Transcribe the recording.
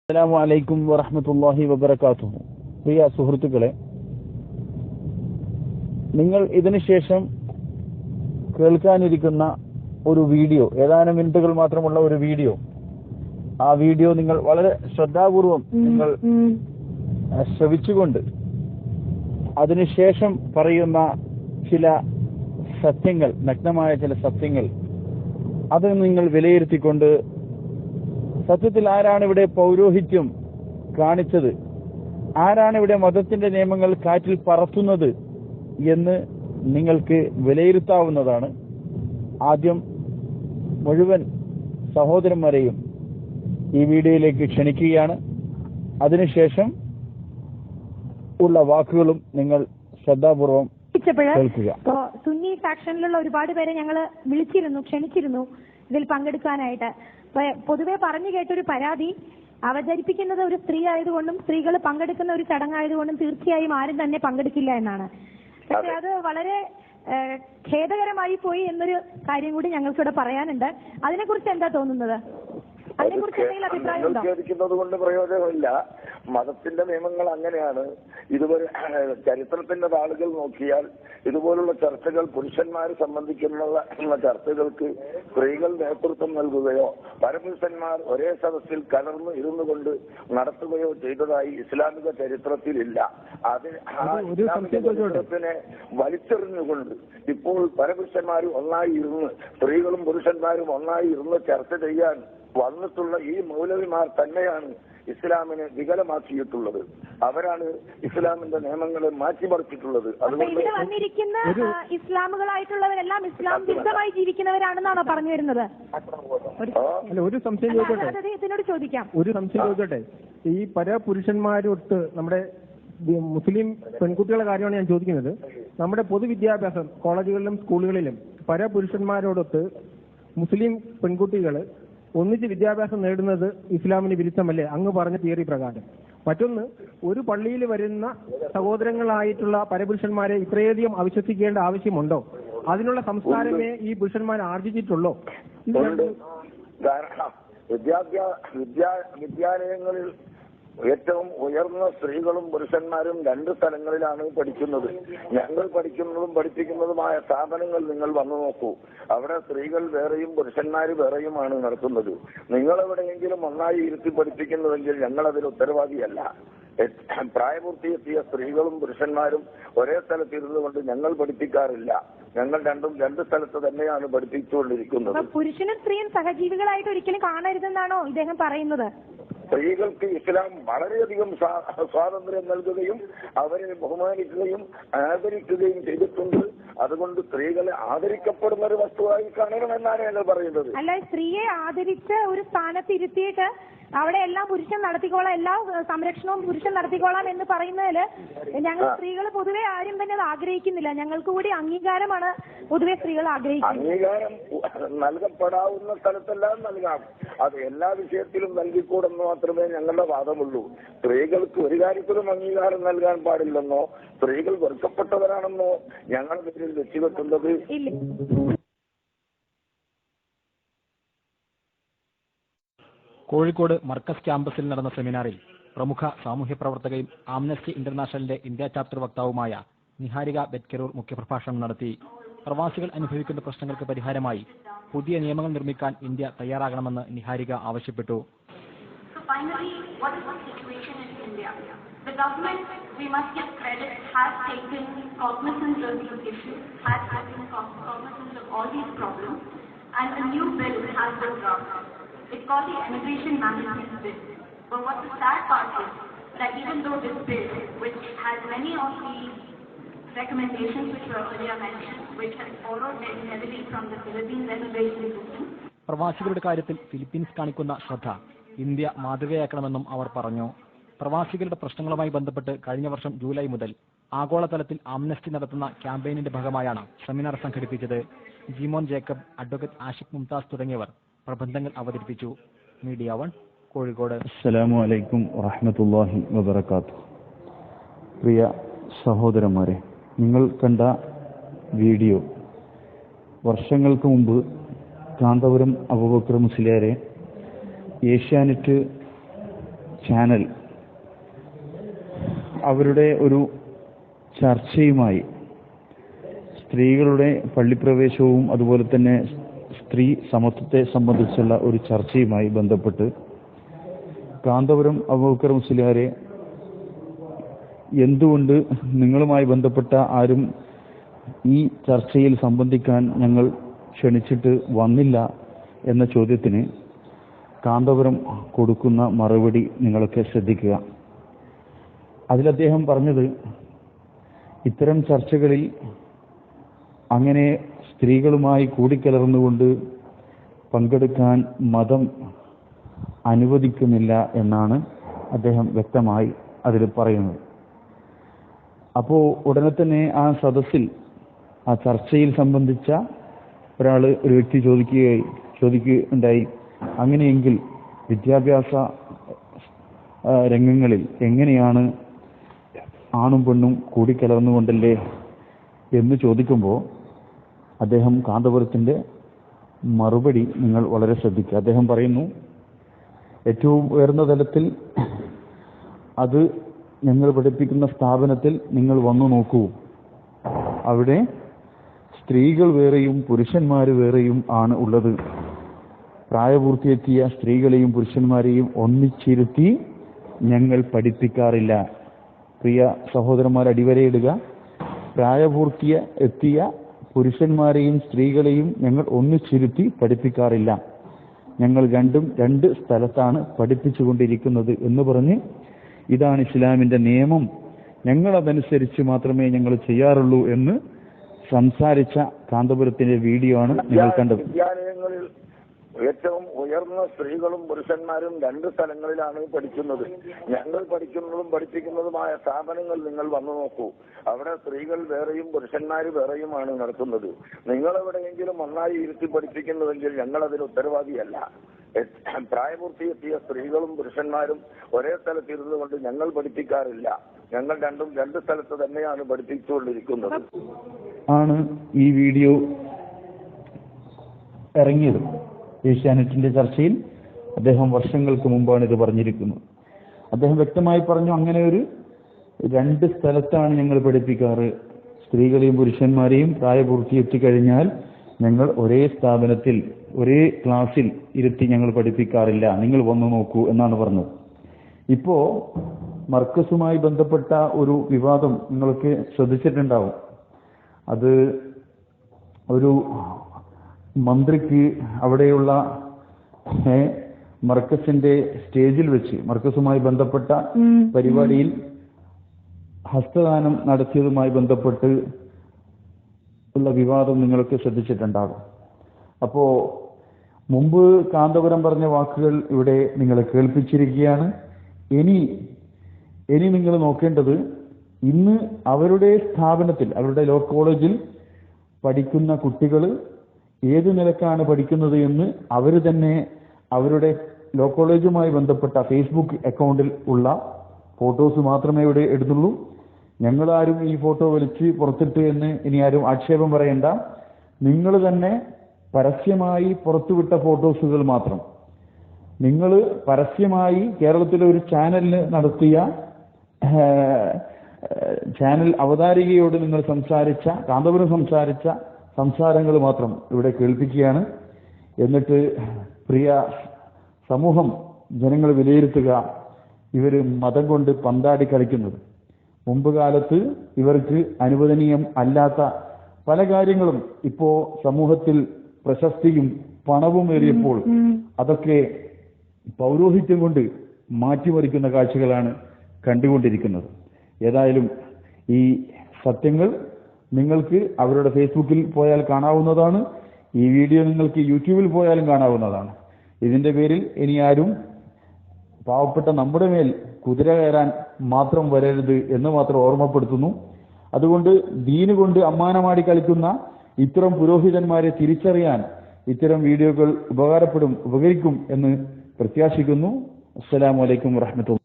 അസ്സലാമു അലൈക്കും വറഹ്മത്തുള്ളാഹി വബറകാതുഹു. പ്രിയ സുഹൃത്തുക്കളെ, നിങ്ങൾ ഇതിനുശേഷം കേൾക്കാനിരിക്കുന്ന ഒരു വീഡിയോ, ഏതാനും മിനിറ്റുകൾ മാത്രമുള്ള ഒരു വീഡിയോ, ആ വീഡിയോ നിങ്ങൾ വളരെ ശ്രദ്ധാപൂർവം നിങ്ങൾ ശ്രവിച്ചുകൊണ്ട് അതിനുശേഷം പറയുന്ന ചില സത്യങ്ങൾ, നഗ്നമായ ചില സത്യങ്ങൾ, അത് നിങ്ങൾ വിലയിരുത്തിക്കൊണ്ട് സത്യത്തിൽ ആരാണ് ഇവിടെ പൗരോഹിത്യം കാണിച്ചത്, ആരാണ് ഇവിടെ മതത്തിന്റെ നിയമങ്ങൾ കാറ്റിൽ പറത്തുന്നത് എന്ന് നിങ്ങൾക്ക് വിലയിരുത്താവുന്നതാണ്. ആദ്യം മുഴുവൻ സഹോദരന്മാരെയും ഈ വീഡിയോയിലേക്ക് ക്ഷണിക്കുകയാണ്. അതിനുശേഷം ഉള്ള വാക്കുകളും നിങ്ങൾ ശ്രദ്ധാപൂർവം കേൾക്കുക. സുന്നി ഫാക്ഷനിലുള്ള ഒരുപാട് പേരെ ഞങ്ങൾ ക്ഷണിച്ചിരുന്നു ഇതിൽ പങ്കെടുക്കാനായിട്ട്. പൊതുവെ പറഞ്ഞു കേട്ടൊരു പരാതി, അവതരിപ്പിക്കുന്നത് ഒരു സ്ത്രീ ആയതുകൊണ്ടും സ്ത്രീകൾ പങ്കെടുക്കുന്ന ഒരു ചടങ്ങായതുകൊണ്ടും തീർച്ചയായും ആരും തന്നെ പങ്കെടുക്കില്ല എന്നാണ്. പക്ഷെ അത് വളരെ ഖേദകരമായി പോയി എന്നൊരു കാര്യം കൂടി ഞങ്ങൾക്കിവിടെ പറയാനുണ്ട്. അതിനെക്കുറിച്ച് എന്താ തോന്നുന്നത്? അതിനെക്കുറിച്ച് എന്തെങ്കിലും അഭിപ്രായം ഉണ്ടോ? ഖേദിക്കുന്നത് കൊണ്ട് പ്രയോജനമില്ല. മതത്തിന്റെ നിയമങ്ങൾ അങ്ങനെയാണ്. ഇതുവരെ ചരിത്രത്തിന്റെ താളുകൾ നോക്കിയാൽ ഇതുപോലുള്ള ചർച്ചകൾ, പുരുഷന്മാരെ സംബന്ധിക്കുന്ന ചർച്ചകൾക്ക് സ്ത്രീകൾ നേതൃത്വം നൽകുകയോ പരപുരുഷന്മാർ ഒരേ സദസ്സിൽ കലർന്ന് ഇരുന്നു കൊണ്ട് നടത്തുകയോ ചെയ്തതായി ഇസ്ലാമിക ചരിത്രത്തിലില്ല. ചരിത്രത്തിനെ വലിച്ചെറിഞ്ഞുകൊണ്ട് ഇപ്പോൾ പരപുരുഷന്മാരും ഒന്നായി ഇരുന്ന്, സ്ത്രീകളും പുരുഷന്മാരും ഒന്നായി ഇരുന്ന് ചർച്ച ചെയ്യാൻ വന്നിട്ടുള്ള ഈ മൗലവിമാർ തന്നെയാണ് ഇസ്ലാമിനെ വികലമാക്കിയിട്ടുള്ളത്. അവരാണ് ഇസ്ലാമിന്റെ നിയമങ്ങളെ മാറ്റിമറിച്ചിട്ടുള്ളത്. അതുകൊണ്ട് വന്നിരിക്കുന്ന ഇസ്ലാമുകളായിട്ടുള്ളവരെല്ലാം ഇസ്ലാം വിരുദ്ധമായി ജീവിക്കുന്നവരാണെന്നാണോ പറഞ്ഞു വരുന്നത്? ഒരു സംശയം ചോദിക്കട്ടെ. ഈ പരപുരുഷന്മാരൊട്ട് നമ്മുടെ മുസ്ലിം പെൺകുട്ടികളുടെ കാര്യമാണ് ഞാൻ ചോദിക്കുന്നത്. നമ്മുടെ പൊതുവിദ്യാഭ്യാസം കോളേജുകളിലും സ്കൂളുകളിലും പരപുരുഷന്മാരോടൊത്ത് മുസ്ലിം പെൺകുട്ടികൾ ഒന്നിച്ച് വിദ്യാഭ്യാസം നേടുന്നത് ഇസ്ലാമിന് വിരുദ്ധമല്ലേ, അങ്ങ് പറഞ്ഞ തിയറി പ്രകാരം? മറ്റൊന്ന്, ഒരു പള്ളിയിൽ വരുന്ന സഹോദരങ്ങളായിട്ടുള്ള പരപുരുഷന്മാരെ ഇത്രയധികം അവിശ്വസിക്കേണ്ട ആവശ്യമുണ്ടോ? അതിനുള്ള സംസ്കാരമേ ഈ പുരുഷന്മാർ ആർജിച്ചിട്ടുള്ളോ? വിദ്യാലയങ്ങളിൽ ഏറ്റവും ഉയർന്ന സ്ത്രീകളും പുരുഷന്മാരും രണ്ട് സ്ഥലങ്ങളിലാണ് പഠിക്കുന്നത്. ഞങ്ങൾ പഠിക്കുന്നതും പഠിപ്പിക്കുന്നതുമായ സ്ഥാപനങ്ങൾ നിങ്ങൾ വന്നു നോക്കൂ. അവിടെ സ്ത്രീകൾ വേറെയും പുരുഷന്മാർ വേറെയുമാണ് നടത്തുന്നത്. നിങ്ങളെവിടെയെങ്കിലും ഒന്നായി ഇരുത്തി പഠിപ്പിക്കുന്നുവെങ്കിൽ ഞങ്ങൾ അതിൽ ഉത്തരവാദിയല്ല. പ്രായപൂർത്തിയെത്തിയ സ്ത്രീകളും പുരുഷന്മാരും ഒരേ സ്ഥലത്ത് ഇരുന്നു കൊണ്ട് ഞങ്ങൾ പഠിപ്പിക്കാറില്ല. ഞങ്ങൾ രണ്ട് സ്ഥലത്ത് തന്നെയാണ് പഠിപ്പിച്ചുകൊണ്ടിരിക്കുന്നത്. പുരുഷനും സ്ത്രീയും സഹജീവികളായിട്ട് ഒരിക്കലും കാണരുതെന്നാണോ ഇദ്ദേഹം പറയുന്നത്? സ്ത്രീകൾക്ക് ഇസ്ലാം വളരെയധികം സ്വാതന്ത്ര്യം നൽകുകയും അവരെ ബഹുമാനിക്കുകയും ആദരിക്കുകയും ചെയ്തിട്ടുണ്ട്. അതുകൊണ്ട് സ്ത്രീകളെ ആദരിക്കപ്പെടുന്ന ഒരു വസ്തുവായി കാണണമെന്നാണ് ഞങ്ങൾ പറയുന്നത്. അല്ല, സ്ത്രീയെ ആദരിച്ച് ഒരു സ്ഥാനത്ത് ഇരുത്തിയിട്ട് അവിടെ എല്ലാം പുരുഷൻ നടത്തിക്കോളാം, എല്ലാ സംരക്ഷണവും പുരുഷൻ നടത്തിക്കോളാം എന്ന് പറയുന്നതില് ഞങ്ങൾ സ്ത്രീകൾ പൊതുവെ ആരും തന്നെ അത് ആഗ്രഹിക്കുന്നില്ല. ഞങ്ങൾക്ക് കൂടി അംഗീകാരമാണ് പൊതുവെ സ്ത്രീകൾ ആഗ്രഹിക്കുന്നത്. അംഗീകാരം നൽകപ്പെടാവുന്ന സ്ഥലത്തെല്ലാം നൽകാം. അത് എല്ലാ വിഷയത്തിലും നൽകിക്കൂടെന്ന് മാത്രമേ ഞങ്ങളുടെ വാദമുള്ളൂ. സ്ത്രീകൾക്ക് ഒരു കാര്യത്തിലും അംഗീകാരം നൽകാൻ പാടില്ലെന്നോ സ്ത്രീകൾ വെറുക്കപ്പെട്ടവരാണെന്നോ ഞങ്ങൾ ഇതിൽ വെച്ചുകെട്ടുന്നത് ഇല്ല. കോഴിക്കോട് മർക്കസ് ക്യാമ്പസിൽ നടന്ന സെമിനാറിൽ പ്രമുഖ സാമൂഹ്യ പ്രവർത്തകയും ആംനസ്റ്റി ഇന്റർനാഷണലിന്റെ ഇന്ത്യ ചാപ്റ്റർ വക്താവുമായ നിഹാരിക ബെറ്റ്കെറൂർ മുഖ്യപ്രഭാഷണം നടത്തി. പ്രവാസികൾ അനുഭവിക്കുന്ന പ്രശ്നങ്ങൾക്ക് പരിഹാരമായി പുതിയ നിയമങ്ങൾ നിർമ്മിക്കാൻ ഇന്ത്യ തയ്യാറാകണമെന്ന് നിഹാരിക ആവശ്യപ്പെട്ടു. It's called the Immigration Management Bill. But what the sad part is that even though this bill, which has many of the recommendations which were earlier mentioned, which has borrowed very heavily from the Philippines immigration system, പ്രവാസികളുടെ കാര്യത്തിൽ Philippines കാണിക്കുന്ന ശ്രദ്ധ India മാതൃകയാക്കണമെന്നും അവർ പറഞ്ഞു. പ്രവാസികളുടെ പ്രശ്നങ്ങളുമായി ബന്ധപ്പെട്ട് കഴിഞ്ഞ വർഷം ജൂലൈ മുതൽ ആഗോളതലത്തിൽ ആംനസ്റ്റി നടത്തുന്ന ക്യാമ്പയിനിന്റെ ഭാഗമായാണ് സെമിനാർ സംഘടിപ്പിച്ചത്. ജിമോൻ ജേക്കബ്, അഡ്വക്കേറ്റ് ആഷിഖ് മുംതാസ് തുടങ്ങിയവർ പ്രബന്ധങ്ങൾ അവതരിപ്പിച്ചു. Media one, Kozhikode. അസ്സലാമു അലൈക്കും വറഹ്മത്തുള്ളാഹി വബറകാതുഹു. പ്രിയ സഹോദരന്മാരെ, നിങ്ങൾ കണ്ട വീഡിയോ വർഷങ്ങൾക്ക് മുമ്പ് കാന്തപുരം അബൂബക്കർ മുസ്ലിയാരെ ഏഷ്യാനെറ്റ് ചാനൽ അവരുടെ ഒരു ചർച്ചയുമായി സ്ത്രീകളുടെ പള്ളിപ്രവേശവും അതുപോലെ തന്നെ സ്ത്രീ സമത്വത്തെ സംബന്ധിച്ചുള്ള ഒരു ചർച്ചയുമായി ബന്ധപ്പെട്ട് കാന്തപുരം അബൂബക്കർ മുസ്ലിയാരെ എന്തുകൊണ്ട് നിങ്ങളുമായി ബന്ധപ്പെട്ട ആരും ഈ ചർച്ചയിൽ സംബന്ധിക്കാൻ ഞങ്ങൾ ക്ഷണിച്ചിട്ട് വന്നില്ല എന്ന ചോദ്യത്തിന് കാന്തപുരം കൊടുക്കുന്ന മറുപടി നിങ്ങളൊക്കെ ശ്രദ്ധിക്കുക. അതിൽ അദ്ദേഹം പറഞ്ഞത്, ഇത്തരം ചർച്ചകളിൽ അങ്ങനെ സ്ത്രീകളുമായി കൂടിക്കലർന്നുകൊണ്ട് പങ്കെടുക്കാൻ മതം അനുവദിക്കുന്നില്ല എന്നാണ് അദ്ദേഹം വ്യക്തമായി അതിൽ പറയുന്നത്. അപ്പോൾ ഉടനെ തന്നെ ആ സദസ്സിൽ ആ ചർച്ചയിൽ സംബന്ധിച്ച ഒരു വ്യക്തി ചോദിക്കുകയുണ്ടായി, അങ്ങനെയെങ്കിൽ വിദ്യാഭ്യാസ രംഗങ്ങളിൽ എങ്ങനെയാണ് ആണും പെണ്ണും കൂടിക്കലർന്നുകൊണ്ടല്ലേ എന്ന് ചോദിക്കുമ്പോൾ അദ്ദേഹം കാന്തപുരത്തിൻ്റെ മറുപടി നിങ്ങൾ വളരെ ശ്രദ്ധിക്കുക. അദ്ദേഹം പറയുന്നു, ഏറ്റവും ഉയർന്ന തലത്തിൽ അത് ഞങ്ങൾ പഠിപ്പിക്കുന്ന സ്ഥാപനത്തിൽ നിങ്ങൾ വന്നു നോക്കൂ. അവിടെ സ്ത്രീകൾ വേറെയും പുരുഷന്മാർ വേറെയും ആണ് ഉള്ളത്. പ്രായപൂർത്തിയെത്തിയ സ്ത്രീകളെയും പുരുഷന്മാരെയും ഒന്നിച്ചിരുത്തി ഞങ്ങൾ പഠിപ്പിക്കാറില്ല. പ്രിയ സഹോദരന്മാർ, അടിവരയിടുക. പ്രായപൂർത്തിയെത്തിയ പുരുഷന്മാരെയും സ്ത്രീകളെയും ഞങ്ങൾ ഒന്നിച്ചിരുത്തി പഠിപ്പിക്കാറില്ല. ഞങ്ങൾ രണ്ട് സ്ഥലത്താണ് പഠിപ്പിച്ചുകൊണ്ടിരിക്കുന്നത് എന്ന് പറഞ്ഞ് ഇതാണ് ഇസ്ലാമിന്റെ നിയമം, ഞങ്ങൾ അതനുസരിച്ച് മാത്രമേ ഞങ്ങൾ ചെയ്യാറുള്ളൂ എന്ന് സംസാരിച്ച കാന്തപുരത്തിന്റെ വീഡിയോ ആണ് നിങ്ങൾ കണ്ടത്. വിദ്യാലയങ്ങളിൽ ഏറ്റവും ഉയർന്ന സ്ത്രീകളും പുരുഷന്മാരും 2 സ്ഥലങ്ങളിലാണ് പഠിക്കുന്നത്. ഞങ്ങൾ പഠിക്കുന്നതും പഠിപ്പിക്കുന്നതുമായ സ്ഥാപനങ്ങൾ നിങ്ങൾ വന്നു നോക്കൂ. അവിടെ സ്ത്രീകൾ വേറെയും പുരുഷന്മാർ വേറെയുമാണ് നടത്തുന്നത്. നിങ്ങൾ എവിടെയെങ്കിലും നന്നായി ഇരുത്തി പഠിപ്പിക്കുന്നുവെങ്കിൽ ഞങ്ങൾ അതിന് ഉത്തരവാദിയല്ല. പ്രായപൂർത്തിയെത്തിയ സ്ത്രീകളും പുരുഷന്മാരും ഒരേ സ്ഥലത്തിരുന്നു കൊണ്ട് ഞങ്ങൾ പഠിപ്പിക്കാറില്ല. ഞങ്ങൾ 2 സ്ഥലത്ത് തന്നെയാണ് പഠിപ്പിച്ചുകൊണ്ടിരിക്കുന്നത് ആണ് ഈ വീഡിയോ ഇറങ്ങിയത്. ഏഷ്യാനെറ്റിന്റെ ചർച്ചയിൽ അദ്ദേഹം വർഷങ്ങൾക്ക് മുമ്പാണ് ഇത് പറഞ്ഞിരിക്കുന്നത്. അദ്ദേഹം വ്യക്തമായി പറഞ്ഞു, അങ്ങനെ 2 സ്ഥലത്താണ് ഞങ്ങൾ പഠിപ്പിക്കാറ്. സ്ത്രീകളെയും പുരുഷന്മാരെയും പ്രായപൂർത്തി എത്തിക്കഴിഞ്ഞാൽ ഞങ്ങൾ ഒരേ സ്ഥാപനത്തിൽ ഒരേ ക്ലാസ്സിൽ ഇരുത്തി ഞങ്ങൾ പഠിപ്പിക്കാറില്ല, നിങ്ങൾ വന്നു നോക്കൂ എന്നാണ് പറഞ്ഞത്. ഇപ്പോ മർക്കസുമായി ബന്ധപ്പെട്ട ഒരു വിവാദം നിങ്ങൾക്ക് ശ്രദ്ധിച്ചിട്ടുണ്ടാവും. അത് ഒരു മന്ത്രിക്ക് അവിടെയുള്ള മർക്കസിന്റെ സ്റ്റേജിൽ വെച്ച് മർക്കസുമായി ബന്ധപ്പെട്ട പരിപാടിയിൽ ഹസ്തദാനം നടത്തിയതുമായി ബന്ധപ്പെട്ട് ഉള്ള വിവാദം നിങ്ങൾക്ക് ശ്രദ്ധിച്ചിട്ടുണ്ടാകും. അപ്പോ മുമ്പ് കാന്തപുരം പറഞ്ഞ വാക്കുകൾ ഇവിടെ നിങ്ങളെ കേൾപ്പിച്ചിരിക്കുകയാണ്. ഇനി നിങ്ങൾ നോക്കേണ്ടത്, ഇന്ന് അവരുടെ സ്ഥാപനത്തിൽ അവരുടെ ലോ കോളേജിൽ പഠിക്കുന്ന കുട്ടികൾ ഏത് നിലക്കാണ് പഠിക്കുന്നത് എന്ന് അവർ തന്നെ അവരുടെ ലോ കോളേജുമായി ബന്ധപ്പെട്ട ഫേസ്ബുക്ക് അക്കൗണ്ടിൽ ഉള്ള ഫോട്ടോസ് മാത്രമേ ഇവിടെ എടുത്തുള്ളൂ. ഞങ്ങളാരും ഈ ഫോട്ടോ വലിച്ച് പുറത്തിട്ട് എന്ന് ഇനി ആരും ആക്ഷേപം പറയണ്ട. നിങ്ങൾ തന്നെ പരസ്യമായി പുറത്തുവിട്ട ഫോട്ടോസുകൾ മാത്രം. നിങ്ങൾ പരസ്യമായി കേരളത്തിലെ ഒരു ചാനലിന് നടത്തിയ ചാനൽ അവതാരികയോട് നിങ്ങൾ കാന്തപുരം സംസാരിച്ച സംസാരങ്ങൾ മാത്രം ഇവിടെ കേൾപ്പിക്കുകയാണ്. എന്നിട്ട് പ്രിയ സമൂഹം, ജനങ്ങൾ വിലയിരുത്തുക, ഇവർ മതം കൊണ്ട് പന്താടി കളിക്കുന്നത്. മുമ്പ് കാലത്ത് ഇവർക്ക് അനുവദനീയം അല്ലാത്ത പല കാര്യങ്ങളും ഇപ്പോ സമൂഹത്തിൽ പ്രശസ്തിയും പണവും ഏറിയപ്പോൾ അതൊക്കെ പൗരോഹിത്യം കൊണ്ട് മാറ്റിമറിക്കുന്ന കാഴ്ചകളാണ് കണ്ടുകൊണ്ടിരിക്കുന്നത്. ഏതായാലും ഈ സത്യങ്ങൾ നിങ്ങൾക്ക് അവരുടെ ഫേസ്ബുക്കിൽ പോയാൽ കാണാവുന്നതാണ്. ഈ വീഡിയോ നിങ്ങൾക്ക് യൂട്യൂബിൽ പോയാലും കാണാവുന്നതാണ്. ഇതിന്റെ പേരിൽ ഇനി ആരും പാവപ്പെട്ട നമ്മുടെ മേൽ കുതിര കയറാൻ മാത്രം വരരുത് എന്ന് മാത്രം ഓർമ്മപ്പെടുത്തുന്നു. അതുകൊണ്ട് ദീന് കൊണ്ട് അമ്മാനമാടി കളിക്കുന്ന ഇത്തരം പുരോഹിതന്മാരെ തിരിച്ചറിയാൻ ഇത്തരം വീഡിയോകൾ ഉപകരിക്കും എന്ന് പ്രത്യാശിക്കുന്നു. അസ്സലാമു അലൈക്കും വറഹ്മത്തുള്ളാഹി.